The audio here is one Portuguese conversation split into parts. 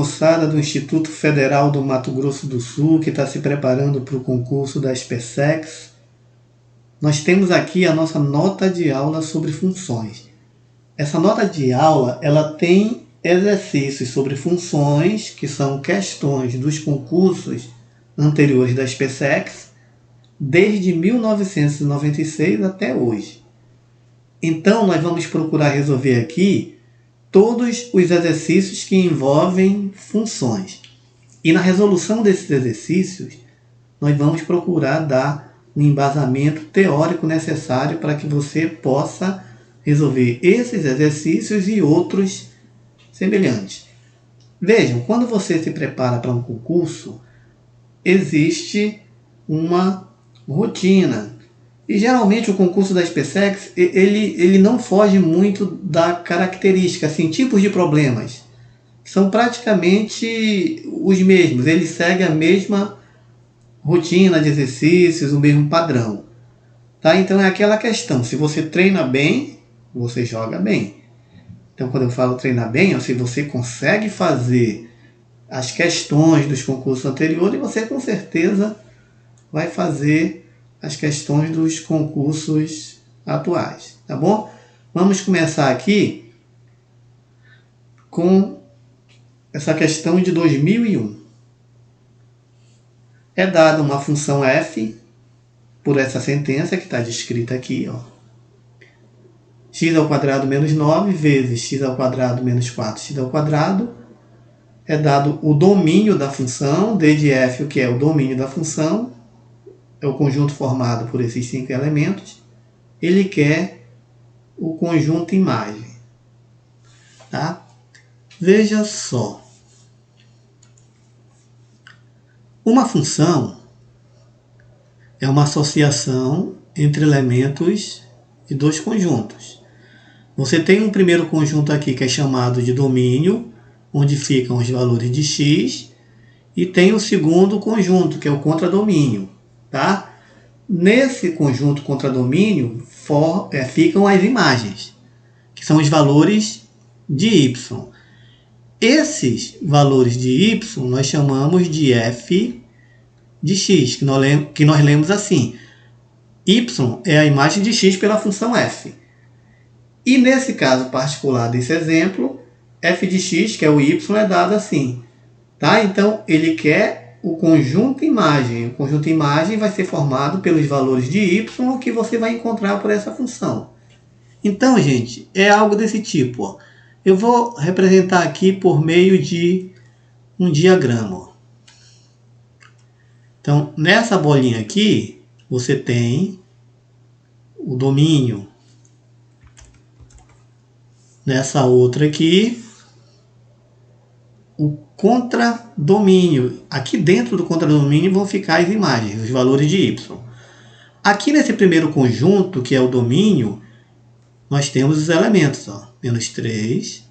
moçada do Instituto Federal do Mato Grosso do Sul que está se preparando para o concurso da SpaceX. Nós temos aqui a nossa nota de aula sobre funções. Essa nota de aula ela tem exercícios sobre funções, que são questões dos concursos anteriores da SpaceX, desde 1996 até hoje. Então, nós vamos procurar resolver aqui todos os exercícios que envolvem funções. E na resolução desses exercícios, nós vamos procurar dar o embasamento teórico necessário para que você possa resolver esses exercícios e outros semelhantes. Vejam, quando você se prepara para um concurso, existe uma rotina. E geralmente o concurso da SpaceX, ele não foge muito da característica, assim, tipos de problemas. São praticamente os mesmos, ele segue a mesma rotina de exercícios, o mesmo padrão. Tá? Então é aquela questão, se você treina bem, você joga bem. Então quando eu falo treinar bem, se você consegue fazer as questões dos concursos anteriores, você com certeza vai fazer as questões dos concursos atuais, tá bom? Vamos começar aqui com essa questão de 2001. É dada uma função f por essa sentença que está descrita aqui, ó. X ao quadrado menos 9 vezes x ao quadrado menos 4x ao quadrado. É dado o domínio da função, d de f, o que é o domínio da função, é o conjunto formado por esses 5 elementos. Ele quer o conjunto imagem. Tá? Veja só. Uma função é uma associação entre elementos de dois conjuntos. Você tem um primeiro conjunto aqui que é chamado de domínio, onde ficam os valores de x, e tem o segundo conjunto, que é o contradomínio. Tá? Nesse conjunto contradomínio ficam as imagens, que são os valores de y. Esses valores de y nós chamamos de f de x, que nós lemos assim. Y é a imagem de x pela função f. E nesse caso particular desse exemplo, f de x, que é o y, é dado assim. Tá? Então, ele quer o conjunto imagem. O conjunto imagem vai ser formado pelos valores de y que você vai encontrar por essa função. Então, gente, é algo desse tipo. Ó. Eu vou representar aqui por meio de um diagrama. Ó. Então, nessa bolinha aqui, você tem o domínio. Nessa outra aqui, o contradomínio. Aqui dentro do contradomínio vão ficar as imagens, os valores de y. Aqui nesse primeiro conjunto, que é o domínio, nós temos os elementos. Ó, menos 3,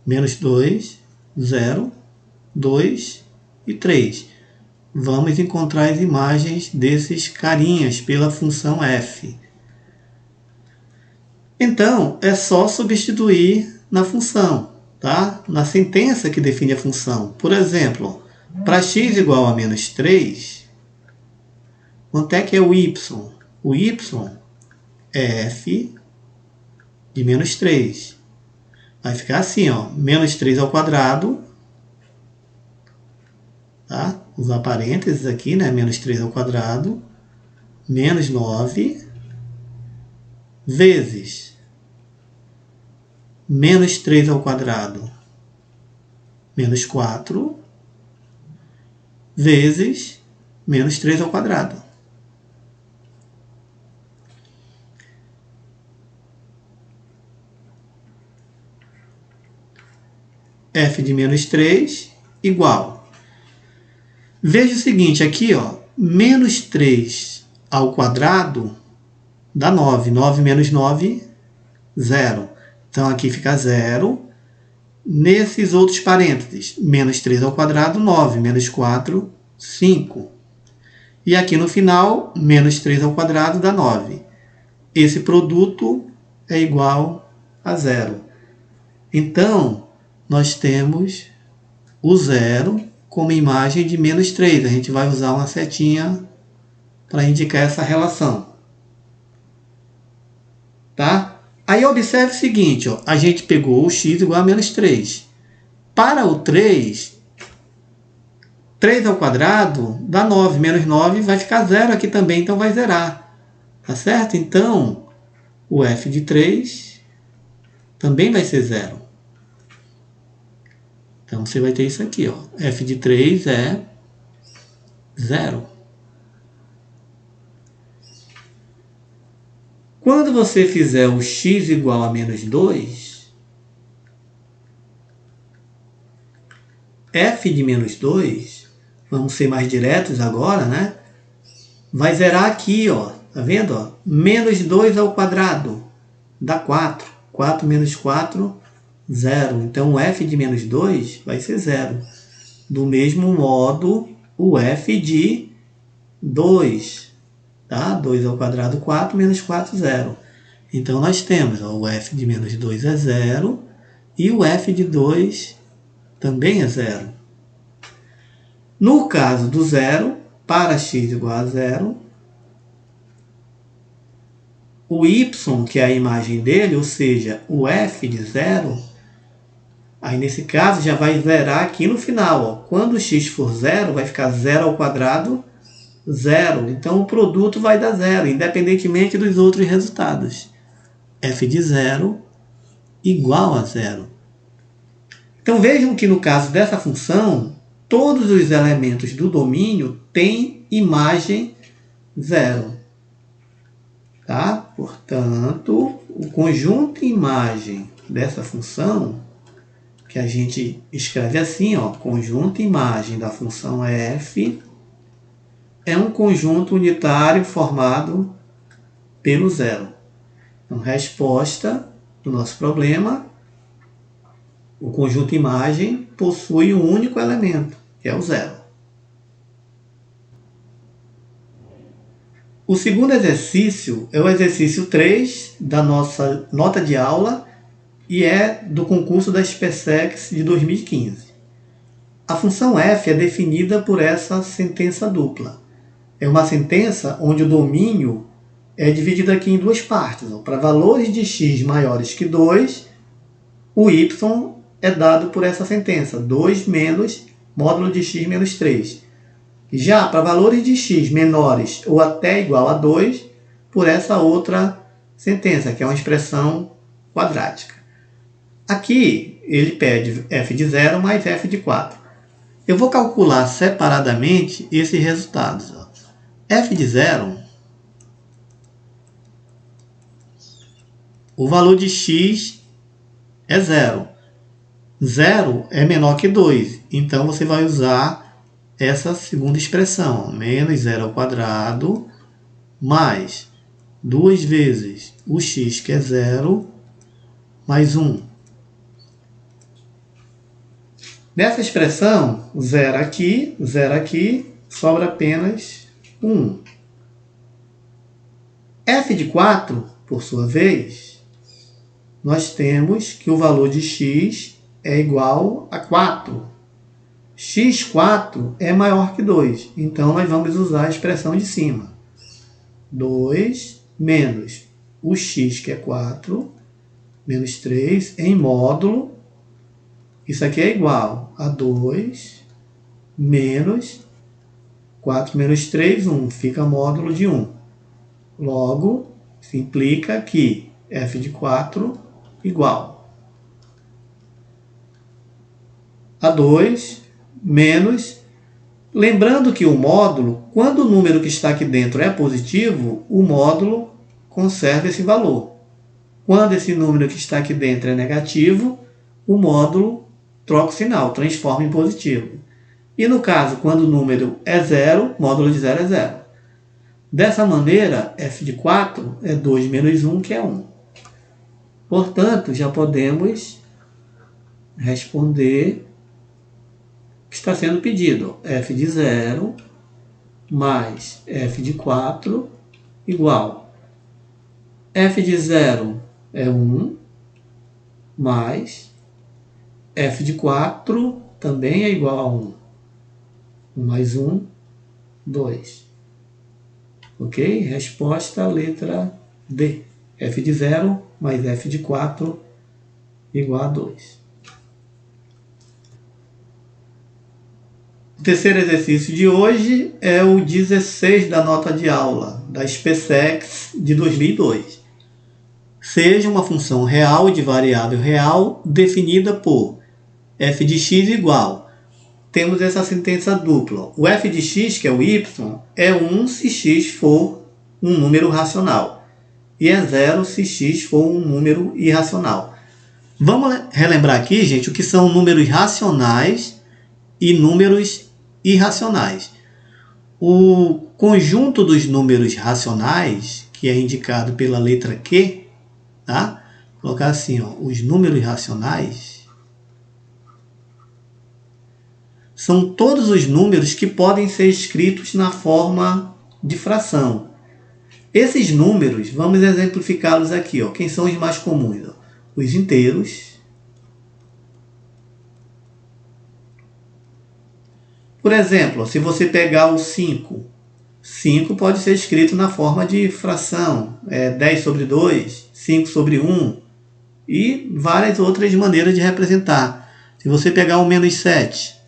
menos 2, 0, 2 e 3. Vamos encontrar as imagens desses carinhas pela função f. Então, é só substituir na função. Tá? Na sentença que define a função. Por exemplo, para x igual a menos 3, quanto é que é o y? O y é f de menos 3. Vai ficar assim, ó, menos 3 ao quadrado. Tá? Usar parênteses aqui, né? Menos 3 ao quadrado. Menos 9 vezes menos 3 ao quadrado, menos 4, vezes menos 3 ao quadrado. F de menos 3 igual. Veja o seguinte, aqui, ó, menos 3 ao quadrado dá 9. 9 menos 9, 0. Então, aqui fica 0. Nesses outros parênteses, menos 3 ao quadrado, 9. Menos 4, 5. E aqui no final, menos 3 ao quadrado dá 9. Esse produto é igual a 0. Então, nós temos o zero como imagem de menos 3. A gente vai usar uma setinha para indicar essa relação. Tá? Aí observe o seguinte, ó, a gente pegou o x igual a menos 3. Para o 3 ao quadrado dá 9. Menos 9 vai ficar 0 aqui também, então vai zerar. Tá certo? Então, o f de 3 também vai ser 0. Então, você vai ter isso aqui, ó. F de 3 é 0. Quando você fizer o x igual a menos 2, f de menos 2, vamos ser mais diretos agora, né? Vai zerar aqui, ó. Tá vendo? Ó? Menos 2 ao quadrado dá 4. 4 menos 4, 0. Então, o f de menos 2 vai ser 0. Do mesmo modo, o f de 2. Tá? 2 ao quadrado, 4, menos 4, 0. Então, nós temos ó, o f de menos 2 é 0 e o f de 2 também é 0. No caso do 0, para x igual a 0, o y, que é a imagem dele, ou seja, o f de 0, aí nesse caso já vai zerar aqui no final. Ó. Quando x for 0, vai ficar 0 ao quadrado, 0. Então o produto vai dar 0, independentemente dos outros resultados. F de 0 igual a 0. Então vejam que no caso dessa função, todos os elementos do domínio têm imagem 0. Tá? Portanto, o conjunto imagem dessa função, que a gente escreve assim, ó, conjunto imagem da função f, é um conjunto unitário formado pelo 0. Então, resposta do nosso problema, o conjunto imagem possui um único elemento, que é o 0. O segundo exercício é o exercício 3 da nossa nota de aula e é do concurso da SPSEC de 2015. A função f é definida por essa sentença dupla. É uma sentença onde o domínio é dividido aqui em duas partes. Para valores de x maiores que 2, o y é dado por essa sentença, 2 menos módulo de x menos 3. Já para valores de x menores ou até igual a 2, por essa outra sentença, que é uma expressão quadrática. Aqui, ele pede f de 0 mais f de 4. Eu vou calcular separadamente esses resultados. F de 0, o valor de x é 0. 0 é menor que 2, então você vai usar essa segunda expressão, menos 0 ao quadrado, mais 2 vezes o x, que é 0, mais 1. Nessa expressão, 0 aqui, sobra apenas 1. F de 4, por sua vez, nós temos que o valor de x é igual a 4. x4 é maior que 2, então nós vamos usar a expressão de cima. 2 menos o x, que é 4, menos 3, em módulo, isso aqui é igual a 2 menos 4 menos 3, 1, fica módulo de 1. Logo, isso implica que f de 4 igual a 2 menos, lembrando que o módulo, quando o número que está aqui dentro é positivo, o módulo conserva esse valor. Quando esse número que está aqui dentro é negativo, o módulo troca o sinal, transforma em positivo. E no caso, quando o número é 0, módulo de 0 é 0. Dessa maneira, f de 4 é 2 menos 1, que é 1. Portanto, já podemos responder que está sendo pedido, f de 0 mais f de 4 igual f de 0 é 1 mais f de 4 também é igual a 1. 1 mais 1, 2. Ok? Resposta, letra D. F de 0 mais F de 4 igual a 2. O terceiro exercício de hoje é o 16 da nota de aula, da SpaceX de 2002. Seja uma função real de variável real definida por f de x igual. Temos essa sentença dupla. O f de x, que é o y, é 1 se x for um número racional. E é 0 se x for um número irracional. Vamos relembrar aqui, gente, o que são números racionais e números irracionais. O conjunto dos números racionais, que é indicado pela letra Q, tá? Vou colocar assim, ó, os números racionais são todos os números que podem ser escritos na forma de fração. Esses números, vamos exemplificá-los aqui, ó. Quem são os mais comuns? Ó? Os inteiros. Por exemplo, se você pegar o 5, 5 pode ser escrito na forma de fração, 10 sobre 2, 5 sobre 1 e várias outras maneiras de representar. Se você pegar o menos 7,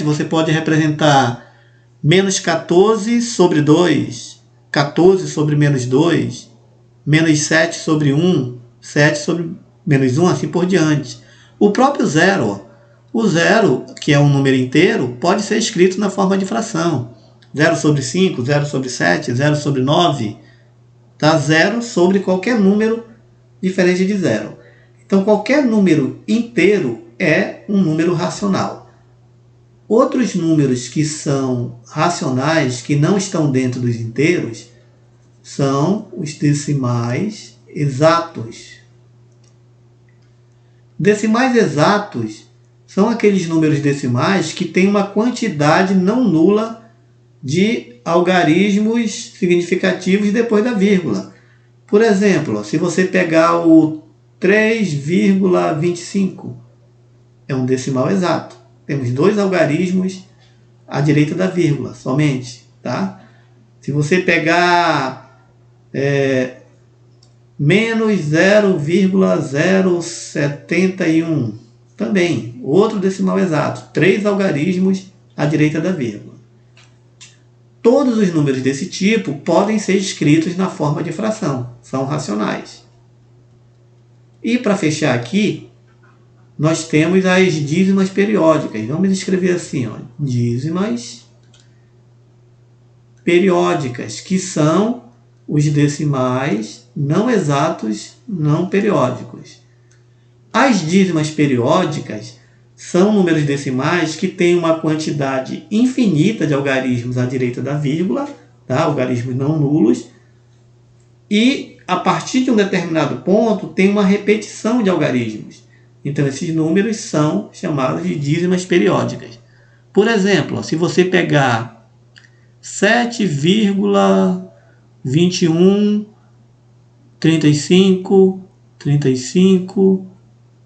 você pode representar menos 14 sobre 2, 14 sobre menos 2, menos 7 sobre 1, 7 sobre menos 1, assim por diante. O próprio zero, ó. O zero, que é um número inteiro, pode ser escrito na forma de fração. 0 sobre 5, 0 sobre 7, 0 sobre 9. Tá? 0 sobre qualquer número diferente de 0. Então, qualquer número inteiro é um número racional. Outros números que são racionais, que não estão dentro dos inteiros, são os decimais exatos. Decimais exatos são aqueles números decimais que têm uma quantidade não nula de algarismos significativos depois da vírgula. Por exemplo, se você pegar o 3,25, é um decimal exato. Temos 2 algarismos à direita da vírgula, somente. Tá? Se você pegar menos 0,071, também, outro decimal exato, 3 algarismos à direita da vírgula. Todos os números desse tipo podem ser escritos na forma de fração, são racionais. E para fechar aqui, nós temos as dízimas periódicas. Vamos escrever assim, ó, dízimas periódicas, que são os decimais não exatos, não periódicos. As dízimas periódicas são números decimais que têm uma quantidade infinita de algarismos à direita da vírgula, tá? Algarismos não nulos, e a partir de um determinado ponto tem uma repetição de algarismos. Então esses números são chamados de dízimas periódicas. Por exemplo, se você pegar 7,21, 35,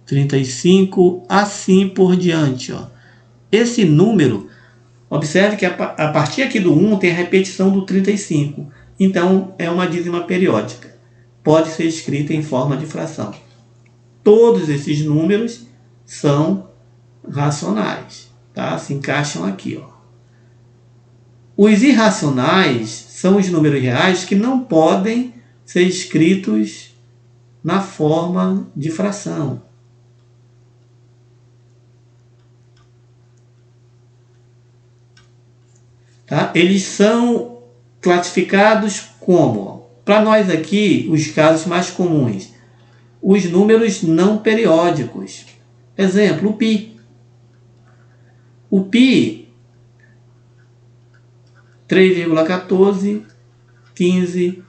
35, assim por diante. Ó. Esse número, observe que a partir aqui do 1 tem a repetição do 35. Então, é uma dízima periódica. Pode ser escrita em forma de fração. Todos esses números são racionais. Tá? Se encaixam aqui. Ó. Os irracionais são os números reais que não podem ser escritos na forma de fração. Tá? Eles são classificados como, para nós aqui, os casos mais comuns, os números não periódicos. Exemplo, o π. O π, 3,14, 15,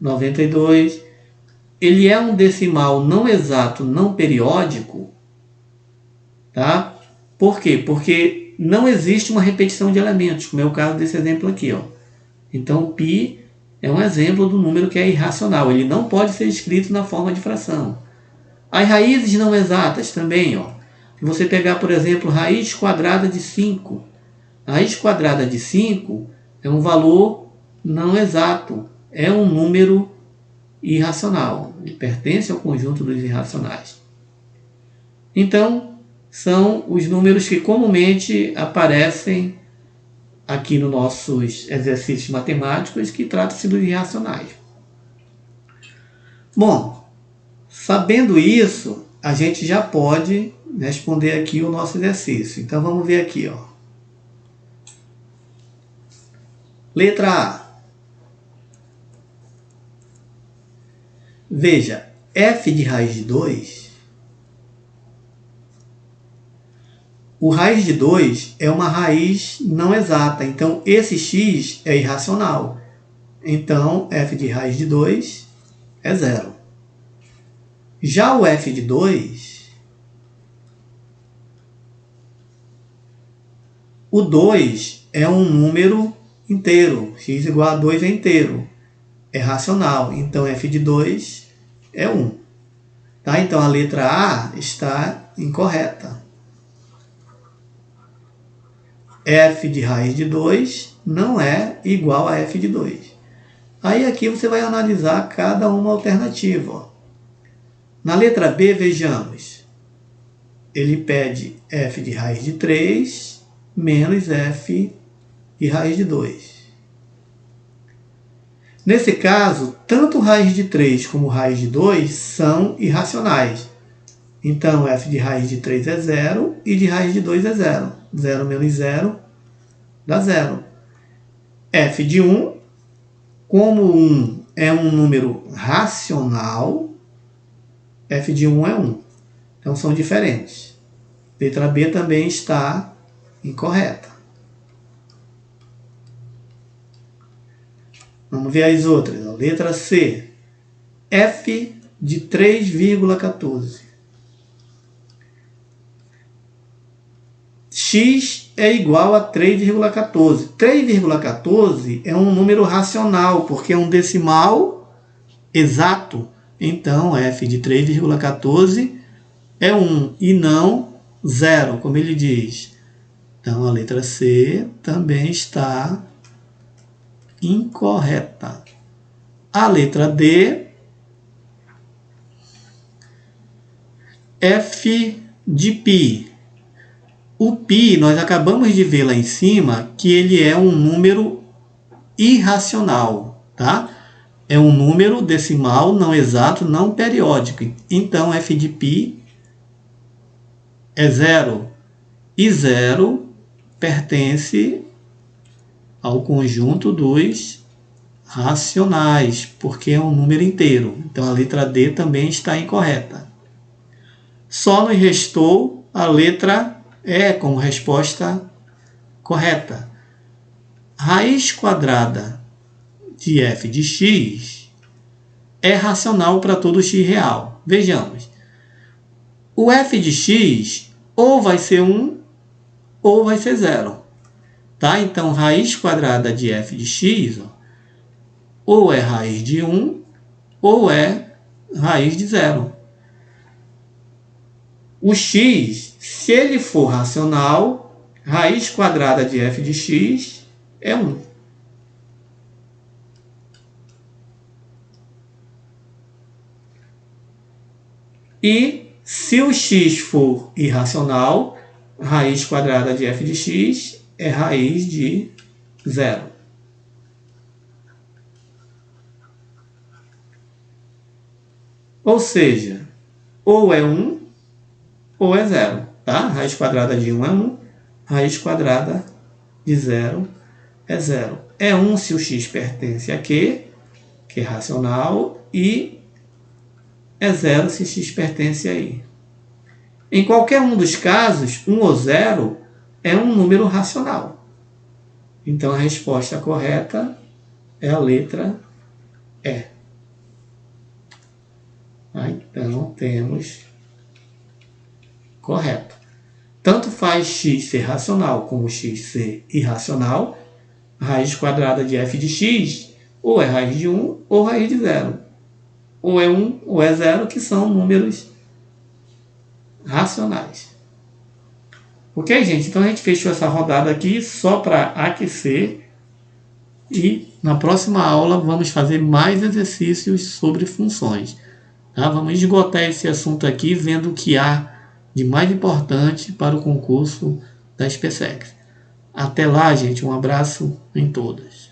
92, ele é um decimal não exato, não periódico. Tá? Por quê? Porque não existe uma repetição de elementos, como é o caso desse exemplo aqui. Ó. Então, o π é um exemplo do número que é irracional. Ele não pode ser escrito na forma de fração. As raízes não exatas também, ó. Se você pegar, por exemplo, raiz quadrada de 5. A raiz quadrada de 5 é um valor não exato, é um número irracional, ele pertence ao conjunto dos irracionais. Então, são os números que comumente aparecem aqui nos nossos exercícios matemáticos que tratam-se dos irracionais. Bom, sabendo isso, a gente já pode responder aqui o nosso exercício. Então vamos ver aqui, ó. Letra A. Veja, f de raiz de 2, o raiz de 2 é uma raiz não exata, então esse x é irracional. Então, f de raiz de 2 é 0. Já o f de 2, o 2 é um número inteiro, x igual a 2 é inteiro, é racional, então f de 2 é 1. Tá? Então a letra A está incorreta. F de raiz de 2 não é igual a f de 2. Aí aqui você vai analisar cada uma alternativa. Ó. Na letra B, vejamos. Ele pede f de raiz de 3 menos f de raiz de 2. Nesse caso, tanto raiz de 3 como raiz de 2 são irracionais. Então, f de raiz de 3 é 0 e de raiz de 2 é 0. 0 menos 0 dá 0. F de 1, como 1 é um número racional, f de 1 é 1. Então, são diferentes. Letra B também está incorreta. Vamos ver as outras. A letra C. F de 3,14. X é igual a 3,14. 3,14 é um número racional, porque é um decimal exato. Então, f de 3,14 é 1 e não 0, como ele diz. Então, a letra C também está incorreta. A letra D, f de π. O π, nós acabamos de ver lá em cima que ele é um número irracional, tá? É um número decimal não exato, não periódico. Então, f de π é 0. E 0 pertence ao conjunto dos racionais, porque é um número inteiro. Então, a letra D também está incorreta. Só nos restou a letra E como resposta correta. Raiz quadrada de f de x é racional para todo x real. Vejamos. O f de x ou vai ser 1 ou vai ser 0. Tá? Então, raiz quadrada de f de x, ó, ou é raiz de 1 ou é raiz de 0. O x, se ele for racional, raiz quadrada de f de x é 1. E se o x for irracional, raiz quadrada de f de x é raiz de 0. Ou seja, ou é 1 ou é 0. Tá? Raiz quadrada de 1 é 1, raiz quadrada de 0 é 0. É 1 se o x pertence a Q, que é racional, e é 0 se x pertence a I. Em qualquer um dos casos, 1 ou 0 é um número racional. Então, a resposta correta é a letra E. Então, temos correto. Tanto faz x ser racional como x ser irracional, raiz quadrada de f de x ou é raiz de 1 ou raiz de 0. Ou é 1 ou é 0, que são números racionais. Ok, gente? Então a gente fechou essa rodada aqui só para aquecer. E na próxima aula vamos fazer mais exercícios sobre funções. Tá? Vamos esgotar esse assunto aqui, vendo o que há de mais importante para o concurso da SpaceX. Até lá, gente. Um abraço em todas.